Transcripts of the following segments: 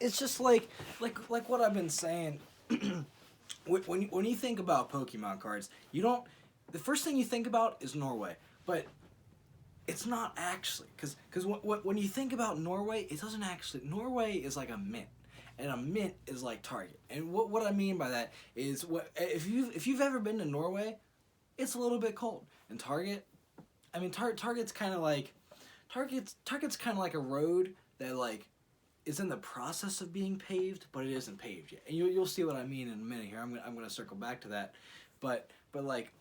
it's just like what I've been saying. When you think about Pokemon cards, you don't. The first thing you think about is Norway, but it's not actually because when you think about Norway, it doesn't actually. Norway is like a mint, and a mint is like Target. And what I mean by that is what if you've ever been to Norway, it's a little bit cold. And Target, I mean Target's kind of like Target's kind of like a road that like is in the process of being paved, but it isn't paved yet. And you'll see what I mean in a minute here. I'm gonna circle back to that, but like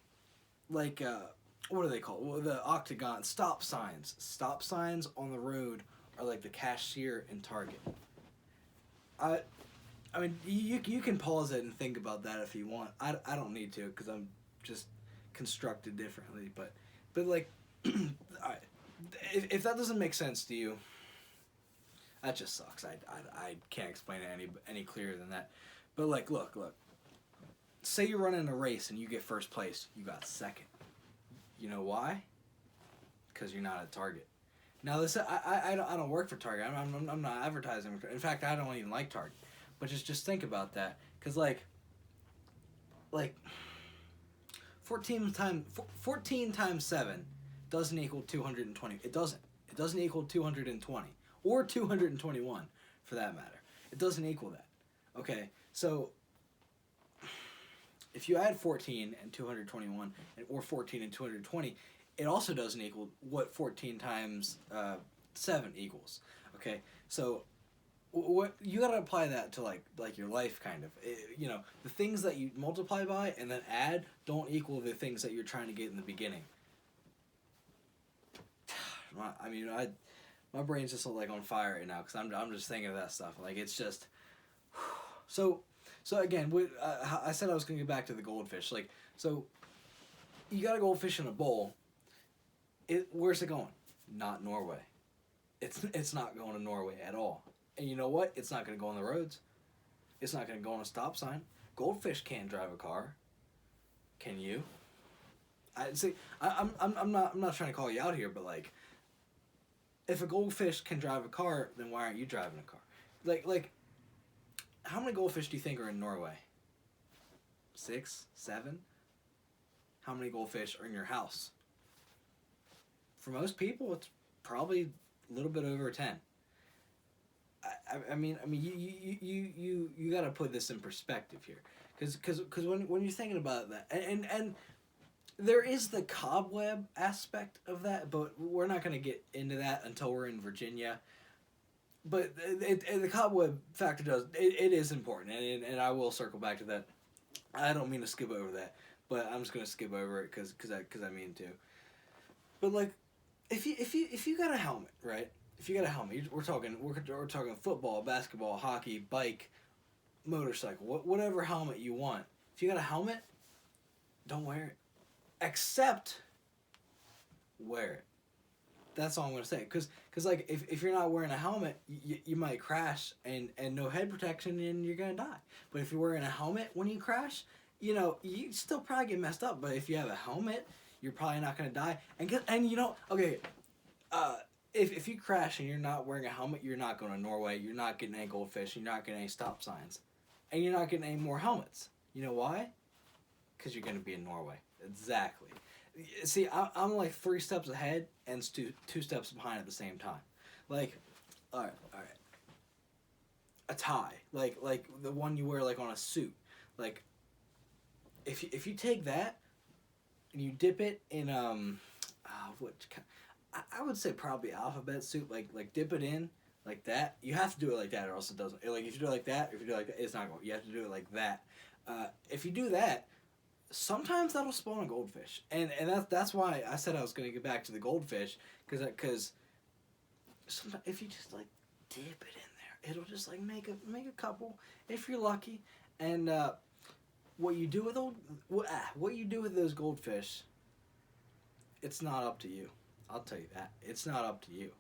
what are they called? Well, the octagon stop signs. Stop signs on the road are like the cashier in Target. I I mean you can pause it and think about that if you want. I don't need to because I'm just constructed differently. But like, I, if that doesn't make sense to you, that just sucks. I can't explain it any clearer than that. But like, look. Say you're running a race and you get first place, you got second. You know why? Because you're not at Target. Now this I don't work for Target. I'm not advertising. In fact, I don't even like Target. But just think about that, because like 14 times 7 doesn't equal 220. It doesn't. It doesn't equal 220 or 221 for that matter. It doesn't equal that. Okay, so if you add 14 and 221 or 14 and 220, it also doesn't equal what 14 times 7 equals. Okay, so what you got to apply that to like your life kind of. The things that you multiply by and then add don't equal the things that you're trying to get in the beginning. I mean, my brain's just like on fire right now because I'm just thinking of that stuff. Like it's just so. So again, I said I was going to get back to the goldfish. Like, so you got a goldfish in a bowl. Where's it going? Not Norway. It's not going to Norway at all. And you know what? It's not going to go on the roads. It's not going to go on a stop sign. Goldfish can't drive a car. Can you? I see. I'm not trying to call you out here, but like, if a goldfish can drive a car, then why aren't you driving a car? Like. How many goldfish do you think are in Norway? 6, 7? How many goldfish are in your house? For most people, it's probably a little bit over 10. I mean, you got to put this in perspective here, because when you're thinking about that, and there is the cobweb aspect of that, but we're not going to get into that until we're in Virginia. But the cobweb factor it is important, and I will circle back to that. I don't mean to skip over that, but I'm just gonna skip over it because I mean to. But like, if you got a helmet, right? If you got a helmet, we're talking football, basketball, hockey, bike, motorcycle, whatever helmet you want. If you got a helmet, don't wear it, except wear it. That's all I'm gonna say. Cause like if you're not wearing a helmet, you might crash and no head protection and you're gonna die. But if you're wearing a helmet when you crash, you still probably get messed up. But if you have a helmet, you're probably not gonna die. Okay, if you crash and you're not wearing a helmet, you're not going to Norway. You're not getting any goldfish. You're not getting any stop signs, and you're not getting any more helmets. You know why? Because you're gonna be in Norway. Exactly. See, I'm like 3 steps ahead and two steps behind at the same time. Like, all right. A tie, like the one you wear like on a suit. Like, if you take that and you dip it in I would say probably alphabet soup. Like dip it in like that. You have to do it like that, or else it doesn't. Like if you do it like that, if you do it like that, it's not going. You have to do it like that. If you do that, sometimes that'll spawn a goldfish, and that's why I said I was going to get back to the goldfish, because sometimes if you just like dip it in there, it'll just like make a couple if you're lucky. And what you do with those goldfish, it's not up to you. I'll tell you that. It's not up to you.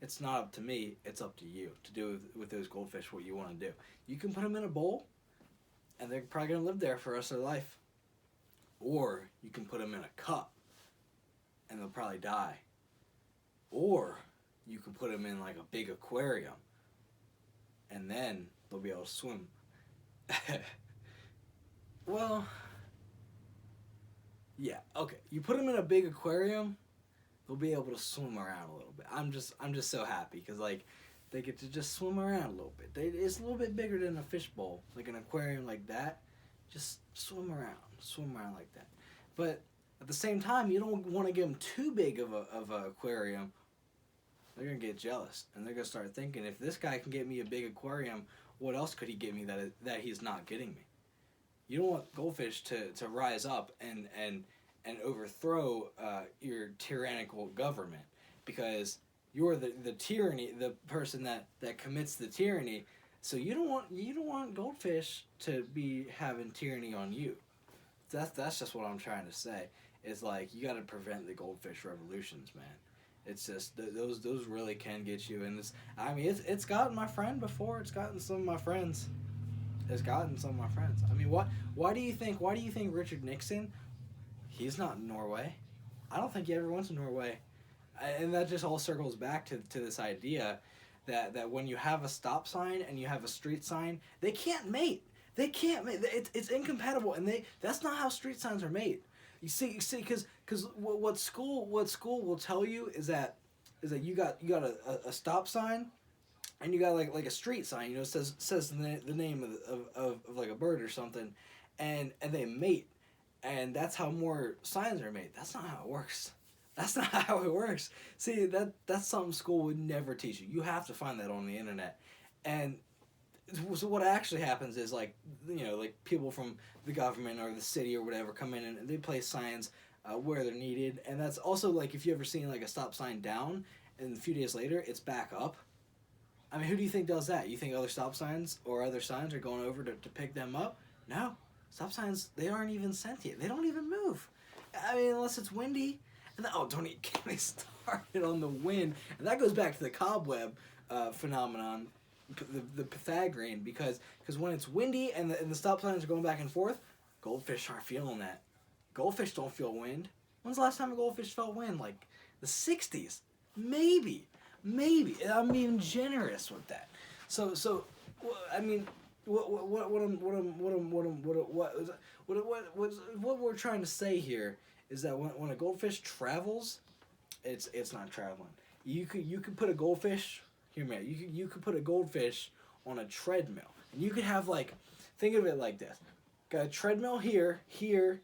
It's not up to me. It's up to you to do with those goldfish what you want to do. You can put them in a bowl, and they're probably going to live there for the rest of their life. Or you can put them in a cup, and they'll probably die. Or you can put them in like a big aquarium, and then they'll be able to swim. Well, yeah, okay. You put them in a big aquarium, they'll be able to swim around a little bit. I'm just so happy because like they get to just swim around a little bit. It's a little bit bigger than a fish bowl, like an aquarium like that. Just swim around like that. But at the same time, you don't want to give them too big of a aquarium. They're gonna get jealous and they're gonna start thinking, if this guy can get me a big aquarium, what else could he get me that he's not getting me? You don't want goldfish to rise up and overthrow your tyrannical government, because you're the tyranny, the person that commits the tyranny. So you don't want goldfish to be having tyranny on you. That's just what I'm trying to say. Is like, you got to prevent the goldfish revolutions, man. It's just those really can get you. And this, I mean, it's gotten my friend before. It's gotten some of my friends. I mean, why do you think Richard Nixon? He's not in Norway. I don't think he ever went to Norway. And that just all circles back to this idea that when you have a stop sign and you have a street sign, they can't mate. They can't mate. It's incompatible, and that's not how street signs are made. You see, because what school will tell you is that you got a stop sign, and you got like a street sign. You know, it says the name of like a bird or something, and they mate, and that's how more signs are made. That's not how it works. That's not how it works. See, that's something school would never teach you. You have to find that on the internet. And so what actually happens is, like, you know, like people from the government or the city or whatever come in and they place signs where they're needed. And that's also, like, if you ever seen like a stop sign down and a few days later it's back up. I mean, who do you think does that? You think other stop signs or other signs are going over to pick them up? No. Stop signs, they aren't even sentient. They don't even move. I mean, unless it's windy. And then, don't even get me started on the wind. And that goes back to the cobweb phenomenon, the Pythagorean, because when it's windy and the stop signs are going back and forth, goldfish aren't feeling that. Goldfish don't feel wind. When's the last time a goldfish felt wind? Like the 60s. Maybe. I'm being generous with that. So I mean, what we're trying to say here is that when a goldfish travels, it's not traveling. You could put a goldfish here, man. You could put a goldfish on a treadmill, and you could have, like, think of it like this: got a treadmill here, and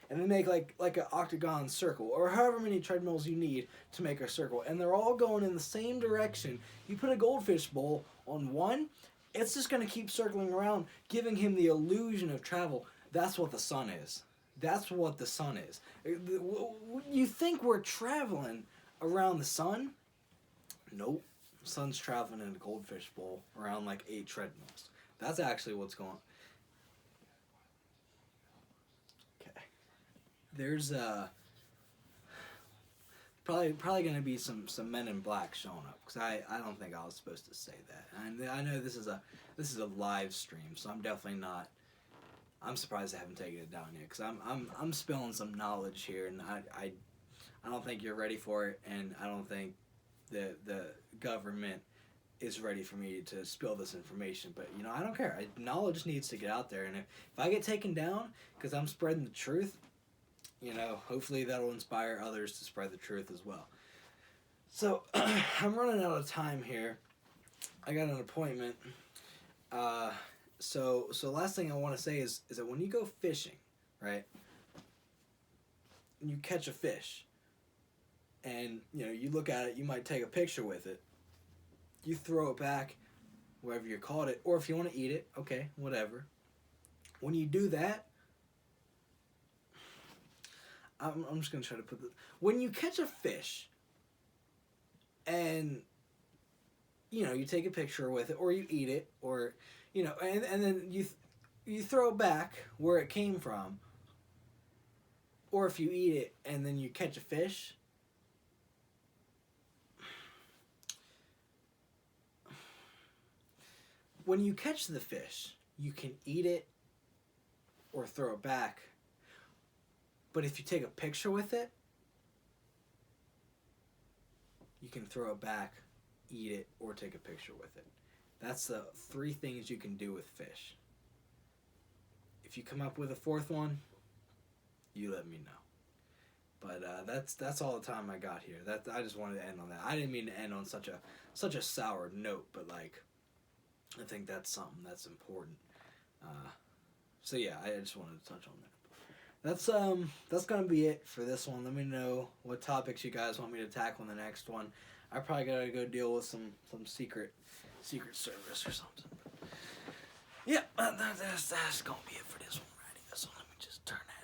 then make like an octagon circle, or however many treadmills you need to make a circle, and they're all going in the same direction. You put a goldfish bowl on one, it's just gonna keep circling around, giving him the illusion of travel. That's what the sun is. You think we're traveling around the sun? Nope. The sun's traveling in a goldfish bowl around like 8 treadmills. That's actually what's going on. Okay. There's probably going to be some men in black showing up, because I don't think I was supposed to say that. And I know this is a live stream, so I'm definitely not. I'm surprised I haven't taken it down yet, because I'm spilling some knowledge here, and I don't think you're ready for it, and I don't think the government is ready for me to spill this information. But, you know, I don't care. Knowledge needs to get out there, and if I get taken down because I'm spreading the truth, you know, hopefully that'll inspire others to spread the truth as well. So I'm running out of time here. I got an appointment. So last thing I want to say is that when you go fishing, right, and you catch a fish, and, you know, you look at it, you might take a picture with it, you throw it back wherever you caught it, or if you want to eat it, okay, whatever. When you do that, I'm just going to try to put this, when you catch a fish, and, you know, you take a picture with it, or you eat it, or, you know, and then you throw it back where it came from, or if you eat it and then you catch a fish, when you catch the fish, you can eat it or throw it back. But if you take a picture with it, you can throw it back, eat it, or take a picture with it. That's the 3 things you can do with fish. If you come up with a 4th one, you let me know. But that's all the time I got here. I just wanted to end on that. I didn't mean to end on such a sour note, but like, I think that's something that's important. So yeah, I just wanted to touch on that. That's gonna be it for this one. Let me know what topics you guys want me to tackle in the next one. I probably gotta go deal with some secret service or something. Yeah, that's gonna be it for this one right here. So let me just turn that